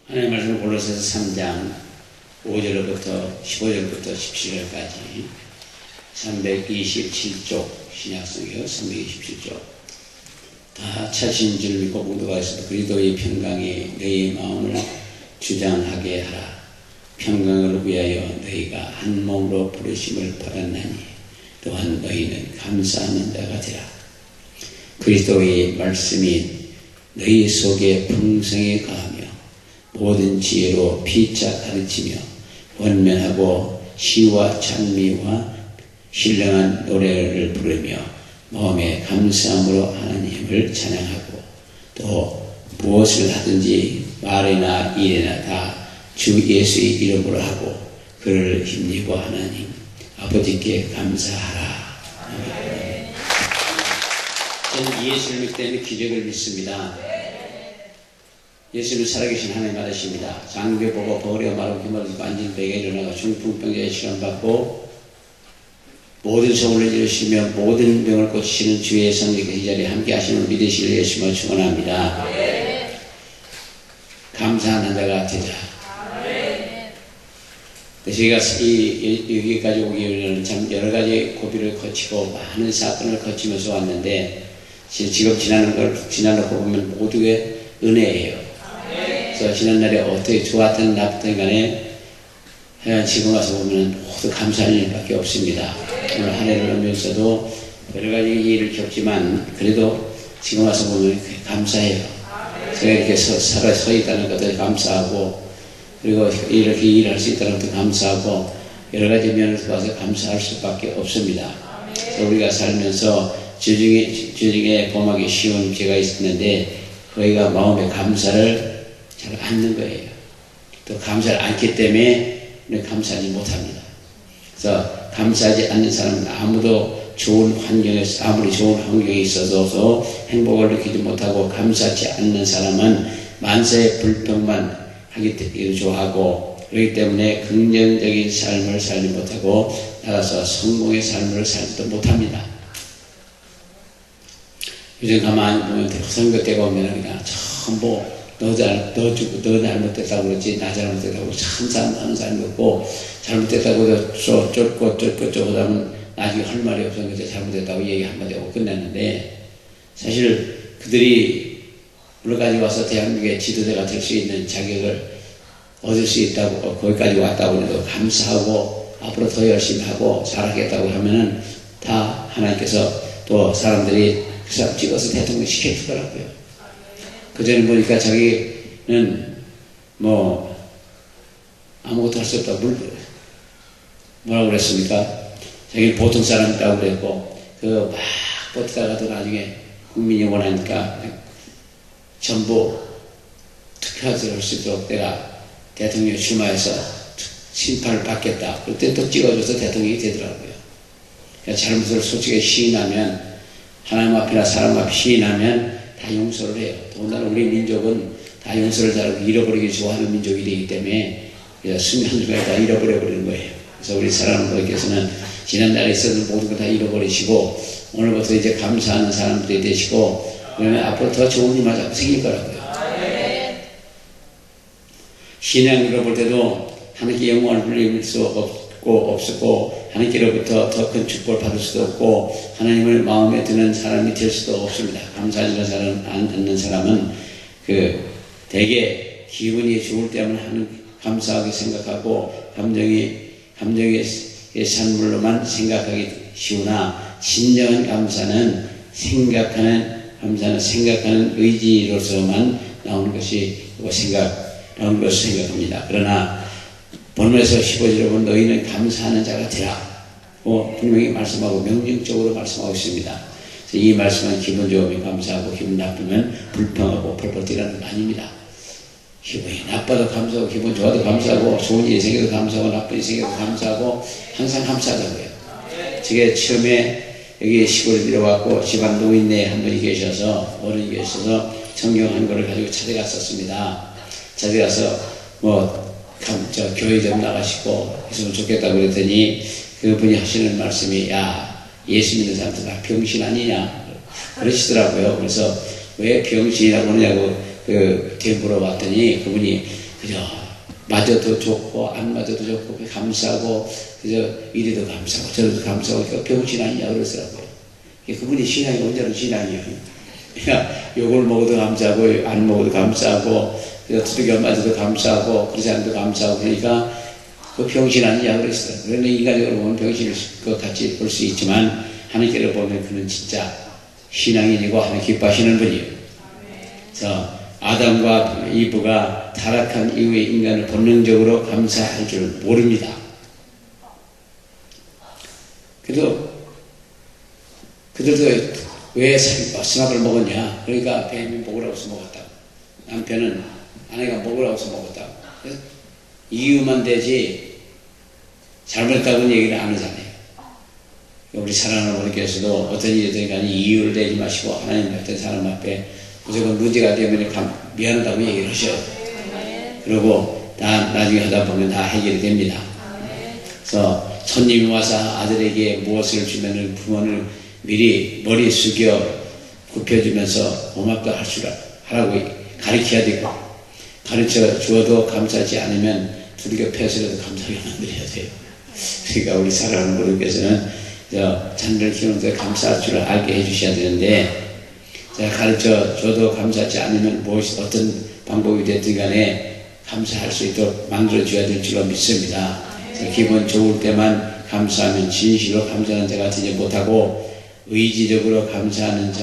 하나님의 말씀은 골로새서 3장 5절부터 15절부터 17절까지 327쪽 신약성경 327쪽 다 찾으신 줄 믿고 묵도가에서도 그리스도의 평강이 너희의 마음을 주장하게 하라. 평강을 위하여 너희가 한 몸으로 부르심을 받았나니 또한 너희는 감사하는 자가 되라. 그리스도의 말씀이 너희 속에 풍성히 가하며 모든 지혜로 피차 가르치며 권면하고 시와 찬미와 신령한 노래를 부르며 마음에 감사함으로 하나님을 찬양하고 또 무엇을 하든지 말이나 일이나 다 주 예수의 이름으로 하고 그를 힘입어 하나님 아버지께 감사하라. 아멘. 저는 예수를 믿기 때문에 기적을 믿습니다. 예수는 살아계신 하나님 아들이십니다. 장교 보고 버려 말하고 기말하고 앉은 베개 일어나가 중풍병자의 시험받고 모든 소원을 이루시며 모든 병을 고치시는 주의 성령께서 이 자리에 함께 하시는 믿으실 예수님을 축원합니다. 감사하는 자가 되자. 저희가 여기까지 오기 위해서는 참 여러 가지 고비를 거치고 많은 사건을 거치면서 왔는데 지금 지나놓고 보면 모두의 은혜예요. 그래서 지난날에 어떻게 좋았든 나쁘든 간에 지금 와서 보면 모두 감사할 일밖에 없습니다. 오늘 한 해를 오면서도 여러 가지 일을 겪지만 그래도 지금 와서 보면 감사해요. 제가 이렇게 서 있다는 것도 감사하고 그리고 이렇게 일할 수 있다는 것도 감사하고 여러 가지 면에서 봐서 감사할 수밖에 없습니다. 그래서 우리가 살면서 주중에 범하기 쉬운 죄가 있었는데 저희가 마음에 감사를 잘 않는 거예요. 또 감사를 않기 때문에 감사하지 못합니다. 그래서 감사하지 않는 사람은 아무리 좋은 환경에 있어서 행복을 느끼지 못하고 감사하지 않는 사람은 만사의 불평만 하기 때문에 좋아하고 그렇기 때문에 긍정적인 삶을 살지 못하고 나가서 성공의 삶을 살지도 못합니다. 요즘 가만히 보면 선거 때가 오면 그냥 전부 너 잘못됐다고 그러지 나 잘못됐다고 참 많은 사람이 없고 잘못됐다고 쫓고 하면 나중에 할 말이 없으니까 잘못됐다고 얘기 한마디 하고 끝냈는데 사실 그들이 우리까지 와서 대한민국의 지도자가 될 수 있는 자격을 얻을 수 있다고 거기까지 왔다고 해도 감사하고 앞으로 더 열심히 하고 잘하겠다고 하면은 다 하나님께서 또 사람들이 그 사람 찍어서 대통령 시켜주더라고요. 그전에 보니까 자기는 뭐 아무것도 할 수 없다고 뭐라고 그랬습니까? 자기는 보통 사람이라고 그랬고 그 막 버티다가도 나중에 국민이 원하니까 전부 투표할 수 있도록 내가 대통령 출마해서 심판을 받겠다. 그때 또 찍어줘서 대통령이 되더라고요. 그러니까 잘못을 솔직히 시인하면 하나님 앞이나 사람 앞에 시인하면 다 용서를 해요. 더군다나 우리 민족은 다 용서를 잘하고 잃어버리기 좋아하는 민족이 되기 때문에 순간 중간에 다 잃어버려버리는 거예요. 그래서 우리 사람들께서는 지난날에 있었던 모든 걸 다 잃어버리시고 오늘부터 이제 감사하는 사람들이 되시고 그러면 앞으로 더 좋은 일만 자꾸 생길 거라고요. 신앙으로 볼 때도 하나님께 영광을 돌릴 수 없었고 하나님께로부터 더 큰 축복을 받을 수도 없고 하나님을 마음에 드는 사람이 될 수도 없습니다. 감사하지 않는 사람은 되게 기분이 좋을 때만 감사하게 생각하고 감정의 산물로만 생각하기 쉬우나 진정한 감사는 생각하는 의지로서만 나오는 것이라고 생각합니다. 그러나 본문에서 15절에 보면 너희는 감사하는 자가 되라. 분명히 말씀하고 명령적으로 말씀하고 있습니다. 그래서 이 말씀은 기분 좋으면 감사하고 기분 나쁘면 불평하고 펄펄 뛰라는 건 아닙니다. 기분이 나빠도 감사하고 기분 좋아도 감사하고 좋은 일이 생겨도 감사하고 나쁜 일이 생겨도 감사하고 항상 감사하자고요. 제가 처음에 여기 시골에 들어왔고 집안 노인네 한 분이 계셔서 어른이 계셔서 성경 한 권을 가지고 찾아갔었습니다. 찾아가서 교회 좀 나가시고 했으면 좋겠다고 그랬더니 그분이 하시는 말씀이 야 예수 믿는 사람들 다 병신 아니냐 그러시더라고요. 그래서 왜 병신이라고 하느냐고 물어봤더니 그분이 그죠? 맞아도 좋고 안 맞아도 좋고 감사하고 그저 이리도 감사하고 저리도 감사하고 병신 아니냐 그러더라고요. 그분이 신앙이 언제나 신앙이에요. 그러니까 욕을 먹어도 감사하고 안 먹어도 감사하고 두들겨 맞아도 감사하고 그러지 않아도 감사하고 그러니까 그 병신 아니냐 그랬어요. 그런데 인간적으로 보면 병신일 것 같이 볼 수 있지만 하나님께로 보면 그는 진짜 신앙인이고 하나님 기뻐하시는 분이에요. 그래서 아담과 이브가 타락한 이후에 인간은 본능적으로 감사할 줄 모릅니다. 그래도 그들도 왜 수납을 먹었냐? 그러니까 뱀이 먹으라고 해서 먹었다고. 남편은 아내가 먹으라고 해서 먹었다고. 이유만 되지 잘못했다고는 얘기를 안 하잖아요. 우리 사랑하는 어머니께서도 어떤 일이든 간에 이유를 내지 마시고 하나님 같은 사람 앞에 무조건 문제가 되면 미안하다고 얘기를 하셔요. 그리고 다 나중에 하다 보면 다 해결이 됩니다. 그래서 손님이 와서 아들에게 무엇을 주면은 부모는 미리 머리 숙여 굽혀주면서 고맙다 하라고 가르쳐야 되고, 가르쳐 주어도 감사하지 않으면 두들겨 패서라도 감사하게 만들어야 돼요. 그러니까 우리 사랑하는 분께서는 자녀를 키우는데 감사할 줄 알게 해주셔야 되는데, 제가 가르쳐 줘도 감사하지 않으면 무엇이 어떤 방법이 됐든 간에 감사할 수 있도록 만들어줘야 될 줄로 믿습니다. 기분 좋을 때만 감사하면 진실로 감사하는 자가 되지 못하고 의지적으로 감사하는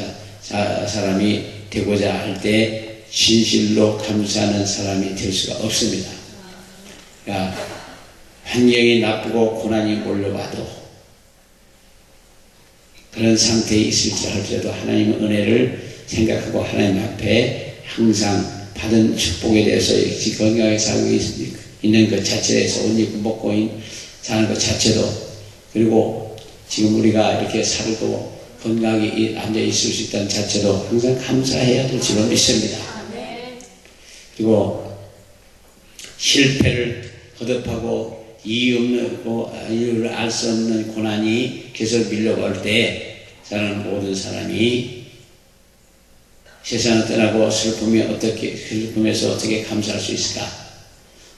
사람이 되고자 할 때 진실로 감사하는 사람이 될 수가 없습니다. 그러니까 환경이 나쁘고 고난이 몰려와도 그런 상태에 있을지 할지라도 하나님의 은혜를 생각하고 하나님 앞에 항상 받은 축복에 대해서 건강하게 살고 있는 것 자체에서 옷 입고 먹고 사는 것 자체도, 그리고 지금 우리가 이렇게 살고 건강하게 앉아 있을 수 있다는 자체도 항상 감사해야 될 줄로 믿습니다. 그리고 실패를 거듭하고 이유를 알 수 없는 고난이 계속 밀려올 때 모든 사람이 세상을 떠나고 슬픔에서 어떻게 감사할 수 있을까?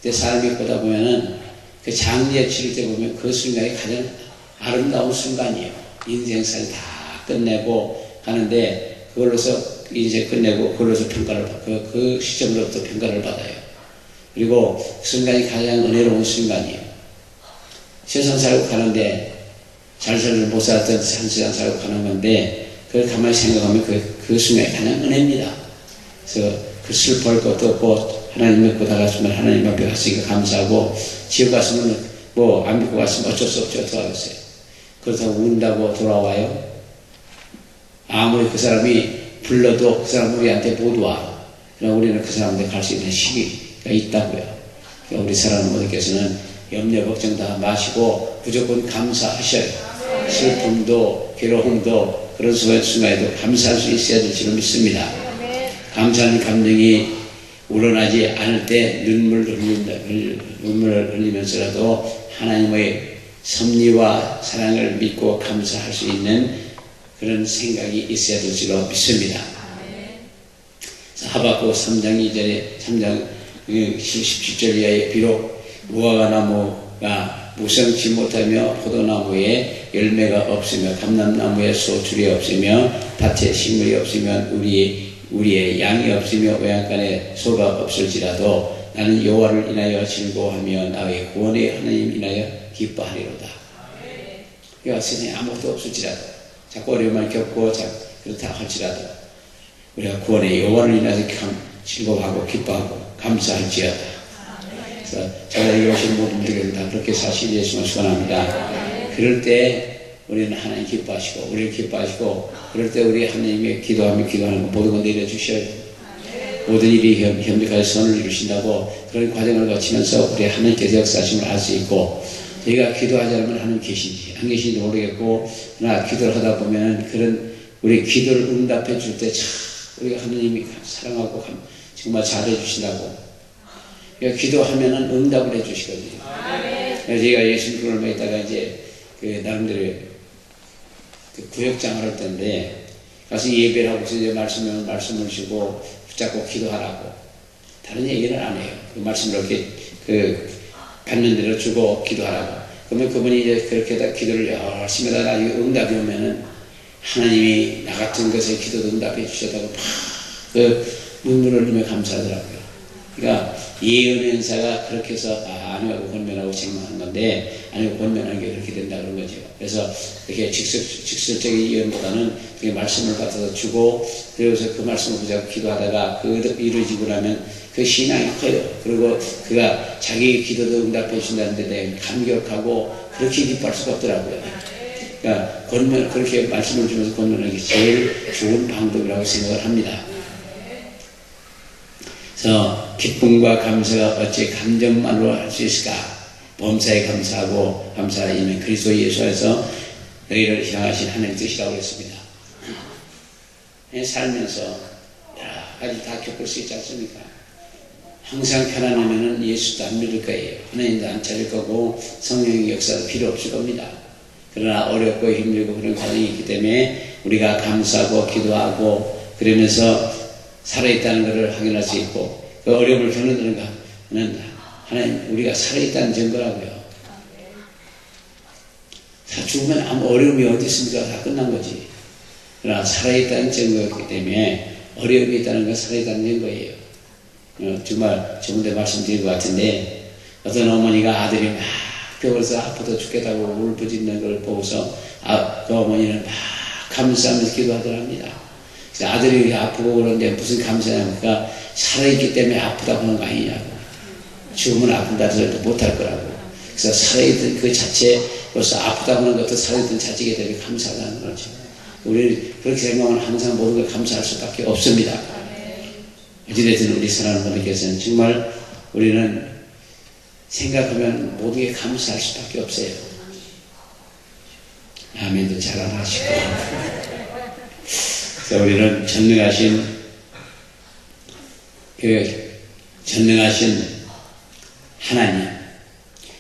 근데 사람이 보다 보면은 그 장례 치를 때 보면 그 순간이 가장 아름다운 순간이에요. 인생살 다 끝내고 가는데 그걸로서 인생 끝내고 그걸로서 평가를 받고 그 시점으로부터 평가를 받아요. 그리고 그 순간이 가장 은혜로운 순간이에요. 세상 살고 가는데 잘 살지 못 살았던 세상 살고 가는 건데 그걸 가만히 생각하면 그 순간이 가장 은혜입니다. 그래서 그 슬퍼할 것도 없고 하나님 믿고 나갔으면 하나님 앞에 갔으니까 감사하고, 지옥 갔으면 뭐 안 믿고 갔으면 어쩔 수 없죠. 어떡하겠어요. 그렇다고 운다고 돌아와요? 아무리 그 사람이 불러도 그 사람 우리한테 못 와. 그러나 우리는 그 사람한테 갈 수 있는 시기가 있다고요. 그러니까 우리 사랑하는 분께서는 염려 걱정 다 마시고 무조건 감사하셔요. 슬픔도 괴로움도 그런 순간에도 감사할 수 있어야 될 줄로 믿습니다. 감사하는 감정이 우러나지 않을 때 눈물을 흘리면서라도 하나님의 섭리와 사랑을 믿고 감사할 수 있는 그런 생각이 있어야 될 줄로 믿습니다. 하박국 3장 2절에 3장 17절 이하에 비록 무화과 나무가 무성치 못하며 포도나무에 열매가 없으며 감람나무에 소출이 없으며 밭에 식물이 없으면 우리의 양이 없으며 외양간에 소가 없을지라도 나는 여호와를 인하여 즐거워하며 나의 구원의 하나님 인하여 기뻐하리로다. 그러니까 세상에 아무것도 없을지라도 자꾸 어려움을 겪고 그렇다 할지라도 우리가 구원의 여호와를 인하여 즐거워하고 기뻐하고 감사할지어다. 그래서 저에게 오신 모든 분들에게 다 그렇게 사실 예수님을 축원합니다. 그럴 때 우리는 하나님 기뻐하시고 우리를 기뻐하시고, 그럴 때 우리 하나님의 기도하는 거 모든 걸 내려주셔요. 모든 일이 협력하여 선을 이루신다고 그런 과정을 거치면서 우리 하나님께서 역사하심을 알 수 있고, 저희가 기도하지 않으면 하나님 계신지 안 계신지 모르겠고, 그러나 기도를 하다 보면 그런 우리 기도를 응답해 줄 때 참 우리가 하나님이 사랑하고 정말 잘해 주신다고. 그러니까 기도하면은 응답을 해 주시거든요. 그래서 제가 예수님 얼마 있다가 이제 나름대로 구역장을 할 텐데 가서 예배를 하고 이제 말씀을 주고 붙잡고 기도하라고. 다른 얘기는 안 해요. 그 말씀을 이렇게 받는 대로 주고 기도하라고. 그러면 그분이 이제 그렇게 다 기도를 열심히 하다가 나중에 응답이 오면은 하나님이 나 같은 것에 기도도 응답해 주셨다고 막 눈물을 흘리며 감사하더라고요. 그러니까 예언의 은사가 그렇게 해서 아니하고 권면하고 책망하는 건데, 아니하고 권면하는 게 그렇게 된다 그런 거죠. 그래서 이렇게 직설적인 예언보다는 그게 말씀을 받아서 주고, 그래서 그 말씀을 붙잡고 기도하다가 그 이루어지고 나면 그 신앙이 커요. 그리고 그가 자기의 기도도 응답해 준다는 데 대해 감격하고 그렇게 기뻐할 수가 없더라고요. 그러니까 그렇게 말씀을 주면서 권면하는 게 제일 좋은 방법이라고 생각을 합니다. 그래서 기쁨과 감사가 어찌 감정만으로 할 수 있을까? 범사에 감사하고 감사하면 그리스도 예수 안에서 너희를 향하신 하나님의 뜻이라고 했습니다. 살면서 여러 가지 다 겪을 수 있지 않습니까? 항상 편안하면 예수도 안 믿을 거예요. 하나님도 안 찾을 거고 성령의 역사도 필요 없을 겁니다. 그러나 어렵고 힘들고 그런 과정이 있기 때문에 우리가 감사하고 기도하고 그러면서 살아있다는 것을 확인할 수 있고, 그 어려움을 겪는다는 것은 하나님 우리가 살아있다는 증거라고요. 죽으면 아무 어려움이 어디 있습니까? 다 끝난 거지. 그러나 살아있다는 증거였기 때문에 어려움이 있다는 건 살아있다는 증거예요. 정말 저번에 말씀드린 것 같은데, 어떤 어머니가 아들이 막 병원에서 아프다 죽겠다고 울부짖는 걸 보고서 그 어머니는 막 감사하면서 기도하더랍니다. 그래서 아들이 아프고 그러는데 무슨 감사합니까? 살아있기 때문에 아프다고 하는 거 아니냐고. 죽으면 아픈다 해도 못할 거라고. 그래서 살아있던 그 자체로서 아프다고 하는 것도 살아있던 자체이기 때문에 감사하다는 거죠. 우리는 그렇게 생각하면 항상 모든 걸 감사할 수밖에 없습니다. 어찌됐든 우리 사랑하는 분들께서는 정말 우리는 생각하면 모든 게 감사할 수밖에 없어요. 아멘도 잘 안 하시고. 그래서 우리는 전능하신 하나님,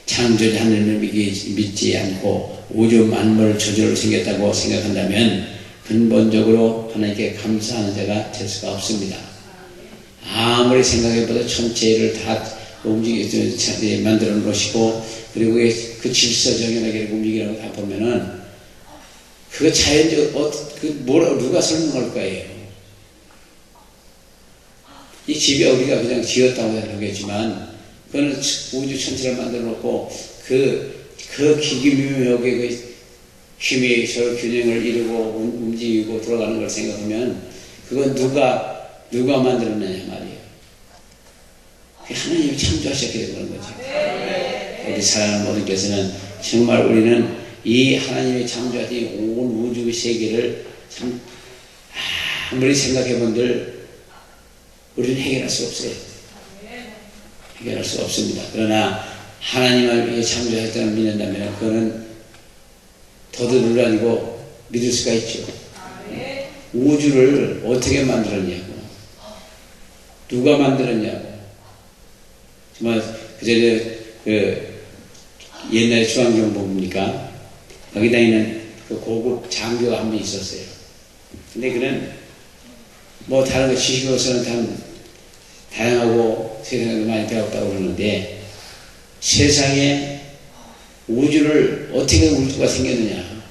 창조주 하나님을 믿지 않고 우주 만물 저주로 생겼다고 생각한다면 근본적으로 하나님께 감사하는 자가 될 수가 없습니다. 아무리 생각해봐도 전체를 다 움직이게 만들어 놓으시고, 그리고 그 질서 정연하게 움직이는 거 다 보면은 그거 자연적, 누가 설명할 거예요? 이 집이 우리가 그냥 지었다고 생각하겠지만, 그거는 우주 전체를 만들어 놓고, 그 기기묘하게 그 힘이 서로 균형을 이루고 움직이고 돌아가는 걸 생각하면, 그건 누가 만들었느냐 말이에요. 하나님이 창조하셨기 때문에 그런 거죠. 우리 사랑하는 모든께서는 정말 우리는 이 하나님의 창조하신 온 우주 세계를 참 아무리 생각해본들 우리는 해결할 수 없어요. 해결할 수 없습니다. 그러나 하나님을 창조하셨다는 믿는다면 그거는 더듬을 아니고 믿을 수가 있죠. 우주를 어떻게 만들었냐고, 누가 만들었냐고. 정말 그전에 옛날에 중앙경 보니까 거기 다니는 그 고급 장교가 한 분 있었어요. 근데 그는 뭐 다른 거 지식으로서는 참 다양하고 세상에도 많이 배웠다고 그러는데, 세상에 우주를 어떻게 우주가 생겼느냐,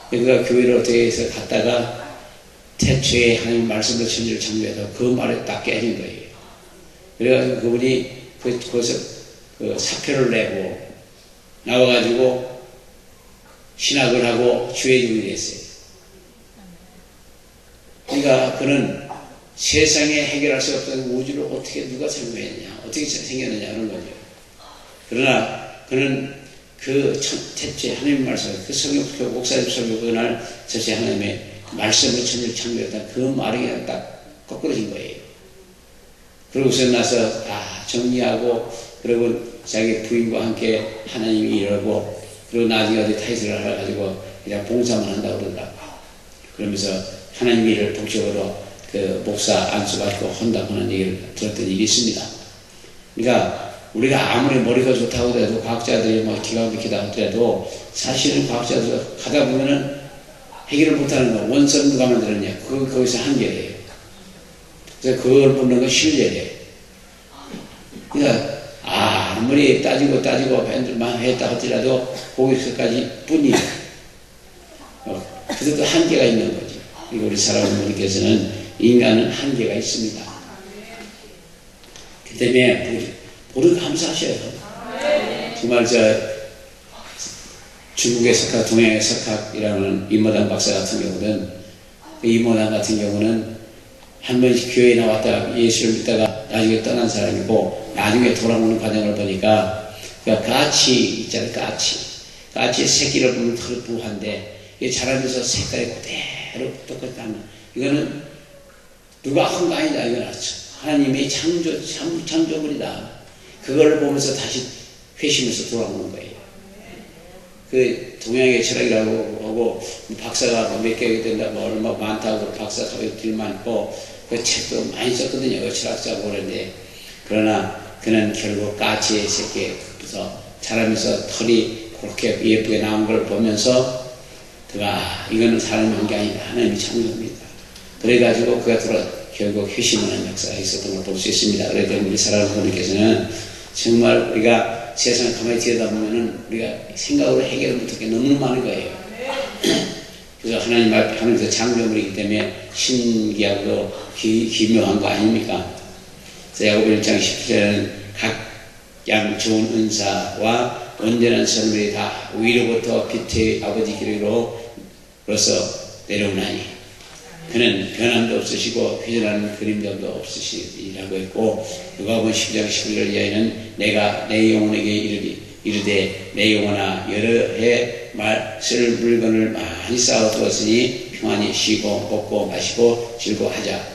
그러니까 교회를 어떻게 해서 갔다가 태초에 하나님 말씀으로 천지를 창조해서 그 말에 딱 깨진 거예요. 그래가지고 그분이 거기서 사표를 내고 나와가지고 신학을 하고 주의종이 됐어요. 그러니까 그는 세상에 해결할 수 없던 우주를 어떻게 누가 창조했냐, 어떻게 생겼느냐 하는 거죠. 그러나 그는 그 태초에 하나님 말씀, 그 성경 목사님 설교 그날 저시 하나님의 말씀으로 천지를 창조했다, 그 말이 그냥 딱 거꾸러진 거예요. 그러고서 나서 정리하고, 그리고 자기 부인과 함께 하나님이 이러고, 그리고 나중에 어디 타이틀을 하가지고 그냥 봉사만 한다고 그러더라고. 그러면서 하나님 일을 독적으로 그 목사 안수받고 한다고 하는 얘기를 들었던 일이 있습니다. 그러니까 우리가 아무리 머리가 좋다고 해도, 과학자들이 뭐 기가 막히다 하더라도, 사실은 과학자들 가다 보면은 해결을 못하는 거, 원소는 누가 만들었냐, 거기서 한계예요. 그래서 그걸 묻는 건 실제예요. 그러니까 아무리 따지고 했다 하더라도 거기서까지 뿐이에요. 그래도 한계가 있는 거죠. 그리고 우리 사랑하는 분께서는 인간은 한계가 있습니다. 그 때문에 모두 감사하셔요. 정말 중국의 석학, 동양의 석학이라는 이모당 박사 같은 경우는, 이모당 같은 경우는 한 번씩 교회에 나왔다가 예수를 믿다가 나중에 떠난 사람이고, 나중에 돌아오는 과정을 보니까 까치 있잖아요. 까치의 새끼를 보면 털 부한데 이게 자라면서 색깔이 그대로 똑같다는, 이거는 누가 한 거 아니다. 이건 하나님의 창조물이다. 그걸 보면서 다시 회심해서 돌아오는 거예요. 그 동양의 철학이라고 하고 박사가 몇 개가 된다, 얼마 많다고 박사 소리들 많고 그 책도 많이 썼거든요. 그 철학자고 그러는데, 그러나 그는 결국 까치의 새끼에서 자라면서 털이 그렇게 예쁘게 나온 걸 보면서 그가 이거는 사람이 한 게 아니다. 하나님이 창조입니다. 그래가지고 그가 결국 회심하는 역사가 있었던 걸 볼 수 있습니다. 그래서 우리 사랑하는 분께서는 정말 우리가 세상을 가만히 들여다보면은 우리가 생각으로 해결을 못할 게 너무 많은 거예요. 그래서 하나님 앞에 하면서 창조물이기 때문에 신기하고 기묘한 거 아닙니까? 야고보 1장 10절에는 각 좋은 은사와 온전한 선물이 다 위로부터 빛의 아버지 기로로서 내려오나니 그는 변함도 없으시고 휘전하는 그림자도 없으시라고 했고, 누가복음 10장 11절 이하에는 내가 내 영혼에게 이르되 내 영혼아 여러 해 쓸 물건을 많이 쌓아두었으니 평안히 쉬고 먹고 마시고 즐거워하자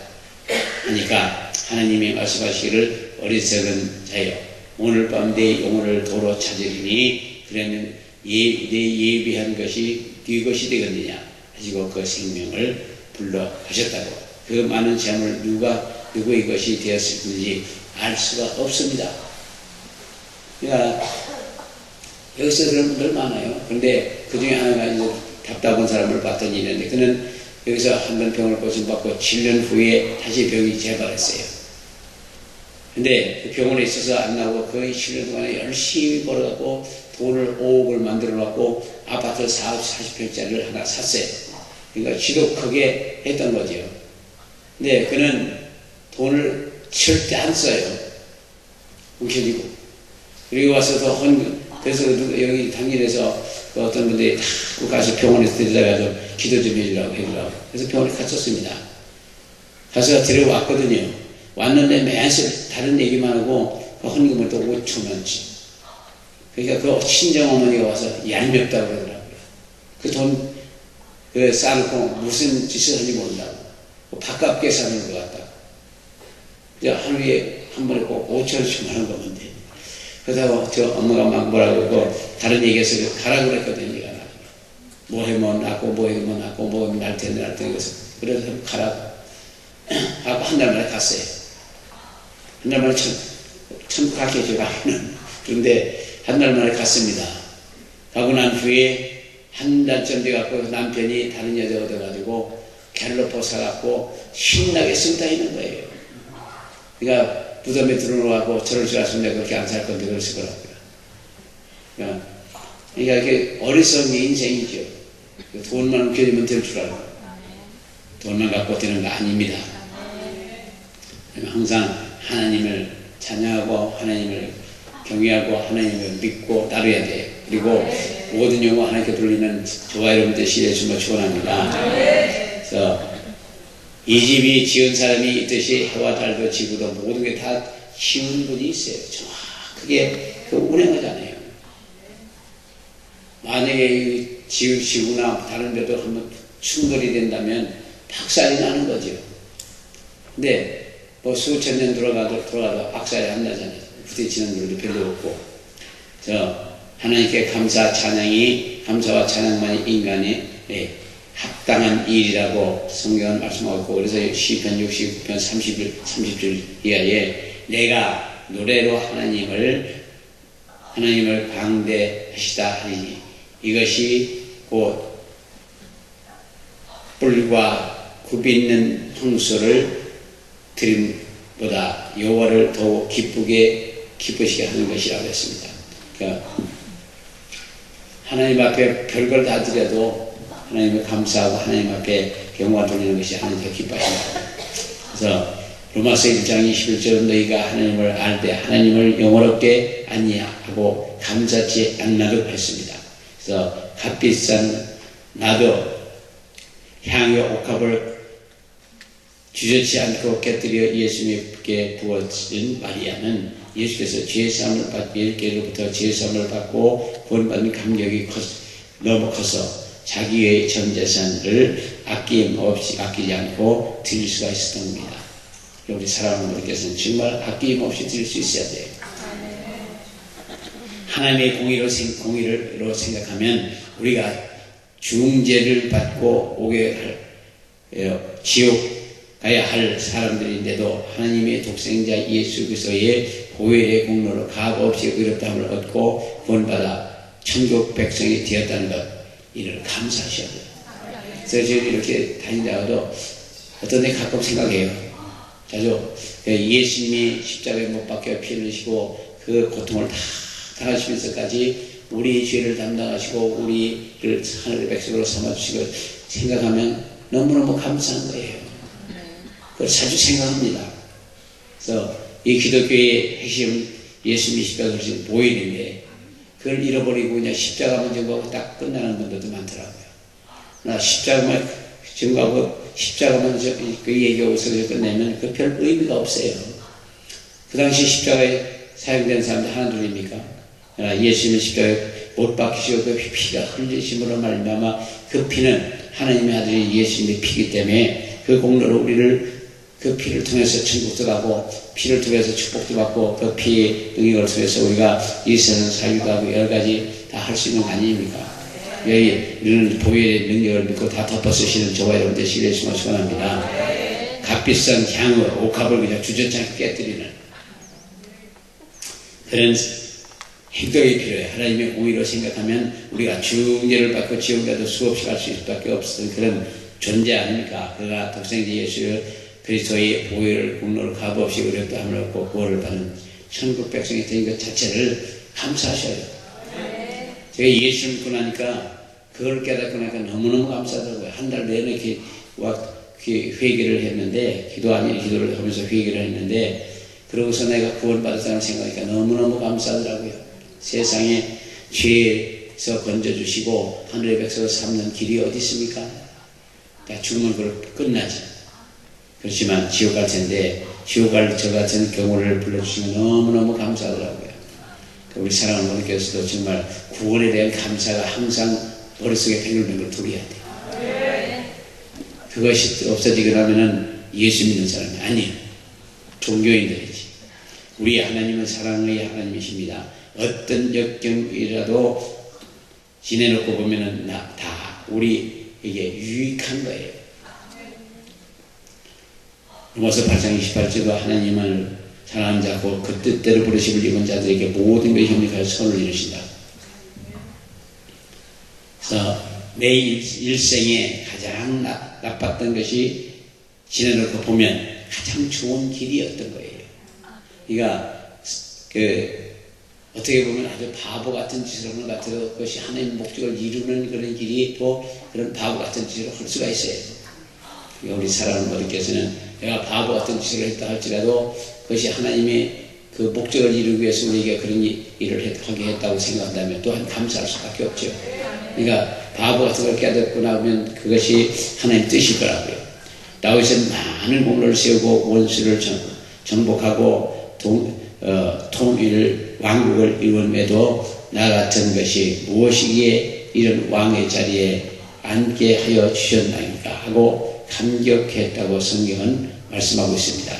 하니까 하나님이 말씀하시기를 어리석은 자여 오늘 밤 내 영혼을 도로 찾으리니 그러면 내 예비한 것이 네 것이 되겠느냐 하시고 그 생명을 불러 하셨다고. 그 많은 재물 누구의 것이 되었을지 알 수가 없습니다. 그러니까 여기서 그런 분들 많아요. 그런데 그 중에 하나가 이제 답답한 사람을 봤더니 있는데, 그는 여기서 한 번 병을 고침받고 7년 후에 다시 병이 재발했어요. 근데 그 병원에 있어서 안 나오고 거의 7년 동안에 열심히 벌어갖고 돈을 5억을 만들어 갖고 아파트 40평짜리를 하나 샀어요. 그러니까 지도 크게 했던 거죠. 근데 그는 돈을 절대 안 써요. 뭉쳐지고. 그리고 와서도 그래서 여기 당일에서 어떤 분들이 다 가서 병원에서 데려다가서 기도 좀 해주라고 하더라고요. 그래서 병원에 갔었습니다. 가서 데려왔거든요. 왔는데 매일 다른 얘기만 하고 그 헌금을 또 5천원치. 그러니까 그 친정어머니가 와서 얄밉다고 그러더라고요. 그 돈 쌓아놓고 무슨 짓을 하는지 모른다고. 밥값게 사는 것 같다고. 하루에 한 번에 꼭 5천원씩만 하는 거면 돼. 그러다가 저 엄마가 막 뭐라고 하고 다른 얘기해서 가라고 그랬거든요. 내가 뭐 해면 낫고 뭐 해면 낫고 뭐 날 텐데 날 텐데 그래서 가라고 하고 한 달 만에 갔어요. 한 달 만에 천국 가게 해줘라고는. 그런데 한 달 만에 갔습니다. 가고 난 후에 한 달쯤 돼갖고 남편이 다른 여자 얻어가지고 갤러퍼 사갖고 신나게 쓰다 있는 거예요. 그러니까 무덤에 들어오고 저럴 줄 알았으면 내가 그렇게 안 살 건데 그랬을 거라고요. 그러니까 이게 어리석은 게 인생이죠. 돈만 움켜쥐면 될 줄 알고. 돈만 갖고 되는 거 아닙니다. 항상 하나님을 찬양하고 하나님을 경외하고 하나님을 믿고 따르야 돼요. 그리고 모든 영혼 하나님께 돌리는 저와 여러분 되시기를 주님을 축원합니다. 그래서 이 집이 지은 사람이 있듯이 해와 달도 지구도 모든 게 다 지은 분이 있어요. 정확하게 그 운행하잖아요. 만약에 지구나 다른 데도 한번 충돌이 된다면 박살이 나는 거죠. 근데 뭐 수천 년 돌아가도 박살이 안 나잖아요. 부딪히는 일도 별로 없고. 하나님께 감사와 찬양만이 인간의 합당한 일이라고 성경은 말씀하고, 그래서 시편 69편 30절 이하에 내가 노래로 하나님을 광대하시다 하니 이것이 곧 뿔과 굽있는 황소를 드림보다 여호와를 더욱 기쁘게 기쁘시게 하는 것이라고 했습니다. 그러니까 하나님 앞에 별걸 다 드려도 하나님을 감사하고 하나님 앞에 경화 돌리는 것이 하나님께 기뻐하신다. 그래서 로마서 1장 21절 너희가 하나님을 알 때 하나님을 영원롭게 아니하고 감사치 않나도 했습니다. 그래서 값비싼 나도 향유 옥합을 주저치 않고 깨뜨려 예수님께 부어진 마리아는 예수께서 죄사함을 받고 예수께로부터 죄사함을 받고 구원받은 감격이 너무 커서 자기의 전 재산을 아끼지 않고 드릴 수가 있었던 겁니다. 우리 사랑하는 분께서는 정말 아낌없이 드릴 수 있어야 돼요. 하나님의 공의로 생각하면 우리가 중죄를 받고 오게 지옥 가야 할 사람들인데도 하나님의 독생자 예수 그리스도의 보혈의 공로로 값없이 의롭다함을 얻고 구원받아 천국 백성이 되었다는 것, 이를 감사하셔야 돼요. 그래서 저희 이렇게 다니다가도 어떤 데 가끔 생각해요. 자주 예수님이 십자가에 못 박혀 피 흘리시고 그 고통을 다 당하시면서까지 우리 죄를 담당하시고 우리를 하늘의 백성으로 삼아주시고 생각하면 너무너무 감사한 거예요. 그걸 자주 생각합니다. 그래서 이 기독교의 핵심 예수님이 십자가를 지금 보이는데 그걸 잃어버리고 그냥 십자가만 증거하고 딱 끝나는 분들도 많더라고요. 나 십자가만 증거하고 십자가만 그 얘기하고서 끝내면 그 별 의미가 없어요. 그 당시 십자가에 사용된 사람들 하나 둘입니까? 예수님은 십자가에 못 박히시고 그 피가 흘리심으로 말미암아 그 피는 하나님의 아들이 예수님의 피이기 때문에 그 공로로 우리를 그 피를 통해서 천국도 가고 피를 통해서 축복도 받고 그 피의 능력을 통해서 우리가 이 세상 살기도 하고 여러 가지 다 할 수 있는 거 아닙니까? 이런 보혈의 능력을 믿고 다 덮어쓰시는 저와 여러분 되시기를 예수님을 소원합니다. 값비싼 향을 옥합을 그냥 주저치 않게 깨뜨리는 그런 행동이 필요해요. 하나님의 공의로 생각하면 우리가 중죄를 받고 지옥 가도 수없이 갈 수 있을 수밖에 없었던 그런 존재 아닙니까? 그가 독생자 예수 그리스도의 보혈을 공로를 값없이 의롭다함을 얻고 구원을 받는 천국 백성이 된 것 자체를 감사하셔요. 제가 예수 믿고 나니까 그걸 깨닫고 나니까 너무너무 감사하더라고요. 한 달 내내 이렇게 회개를 했는데 기도 아닌 기도를 하면서 회개를 했는데 그러고서 내가 구원받았다는 생각하니까 너무너무 감사하더라고요. 세상에 죄에서 건져주시고 하늘의 백성을 삼는 길이 어디 있습니까? 다 죽으면 그걸 끝나지. 그렇지만 지옥 갈 텐데 지옥 갈 저 같은 경우를 불러주시면 너무너무 감사하더라고요. 우리 사랑하는 분께서도 정말 구원에 대한 감사가 항상 머릿속에 팽글팽글 걸 두어야 돼요. 그것이 없어지고 나면은 예수 믿는 사람이 아니에요. 종교인들이지. 우리 하나님은 사랑의 하나님이십니다. 어떤 역경이라도 지내놓고 보면은 다 우리에게 유익한 거예요. 로마서 8장 28절도 하나님을 사랑하는 자고 그 뜻대로 부르심을 입은 자들에게 모든 것이 협력하여 선을 이루신다. 그래서 내 일생에 가장 나빴던 것이 지내놓고 보면 가장 좋은 길이었던 거예요. 그러니까 어떻게 보면 아주 바보 같은 짓을 하는 것 같아도 그것이 하나님의 목적을 이루는 그런 길이 또 그런 바보 같은 짓을 할 수가 있어요. 우리 사랑하는 분들께서는 내가 바보 같은 짓을 했다 할지라도 그것이 하나님의 그 목적을 이루기 위해서 우리에게 그런 일을 하게 했다고 생각한다면 또한 감사할 수밖에 없죠. 그러니까 바보 같은 걸 깨닫고 나면 그것이 하나님 뜻일 거라고요. 다윗은 많은 공로를 세우고 원수를 정복하고 통일 왕국을 이룬에도 나 같은 것이 무엇이기에 이런 왕의 자리에 앉게 하여 주셨나이까 하고 감격했다고 성경은 말씀하고 있습니다.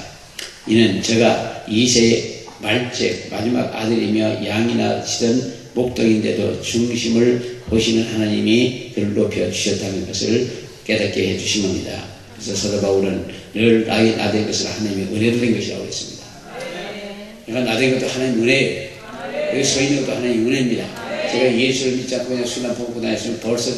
이는 저가 2세의 말책 마지막 아들이며 양이나 치던 목동인데도 중심을 보시는 하나님이 그를 높여주셨다는 것을 깨닫게 해주신 겁니다. 그래서 사도 바울은 늘 나된 것을 하나님의 은혜로 된 것이라고 했습니다. 그러니까 나된 것도 하나님의 은혜예요. 여기 서 있는 것도 하나님의 은혜입니다. 제가 예수를 믿지 않고 그냥 술만 먹고 다녔으면 벌써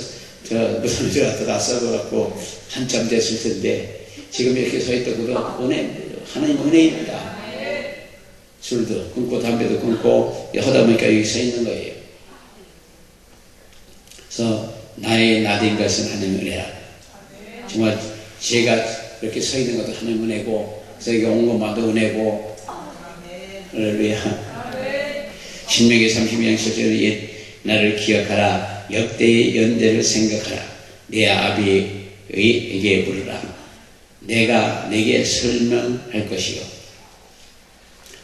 무슨 죄가 다 썩어갖고 한참 됐을 텐데 지금 이렇게 서 있던 것도 은혜입니다. 하나님의 은혜입니다. 술도 끊고 담배도 끊고 하다 보니까 여기 서 있는 거예요. 그래서 나의 나된 것은 하나님의 은혜라. 정말 제가 이렇게 서 있는 것도 하나님의 은혜고, 그래서 여기 온 것만도 은혜고. 할렐루야. 신명기 32장 10절에 옛 나를 기억하라. 역대의 연대를 생각하라. 내 아비에게 물으라. 내가 내게 설명할 것이요.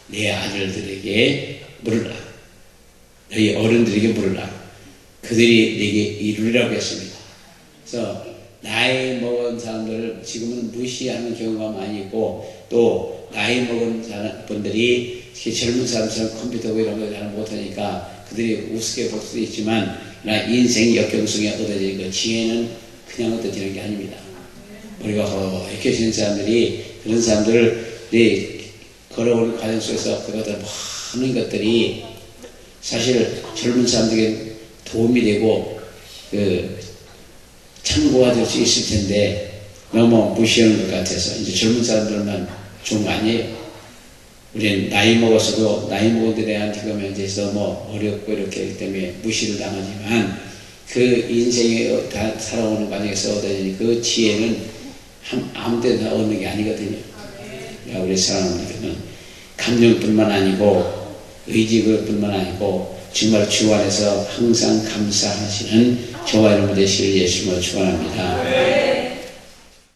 내 아들들에게 물으라. 너희 어른들에게 물으라. 그들이 내게 이루리라고 했습니다. 그래서 나이 먹은 사람들을 지금은 무시하는 경우가 많이 있고, 또 나이 먹은 분들이 젊은 사람처럼 컴퓨터고 이런 거 잘 못하니까 그들이 우습게 볼 수도 있지만, 인생 역경성에 얻어지는 그 지혜는 그냥 얻어지는 게 아닙니다. 우리가 이렇게 진 사람들이, 그런 사람들을 걸어오는 과정 속에서 그것들 많은 것들이 사실 젊은 사람들에게 도움이 되고 참고가 될 수 있을 텐데, 너무 무시하는 것 같아서 이제 젊은 사람들만 좋은 거 아니에요. 우리는 나이 먹어서도 나이 먹은 데 대한 지금 현재에서 어렵고 이렇게 하기 때문에 무시를 당하지만, 그 인생에 살아오는 과정에서 얻어지는 그 지혜는 아무 데나 얻는 게 아니거든요. 우리 사랑하는 감정뿐만 아니고 의지뿐만 아니고 정말 주 안에서 항상 감사하시는 저와 여러분 되시길 예수님으로 축원합니다.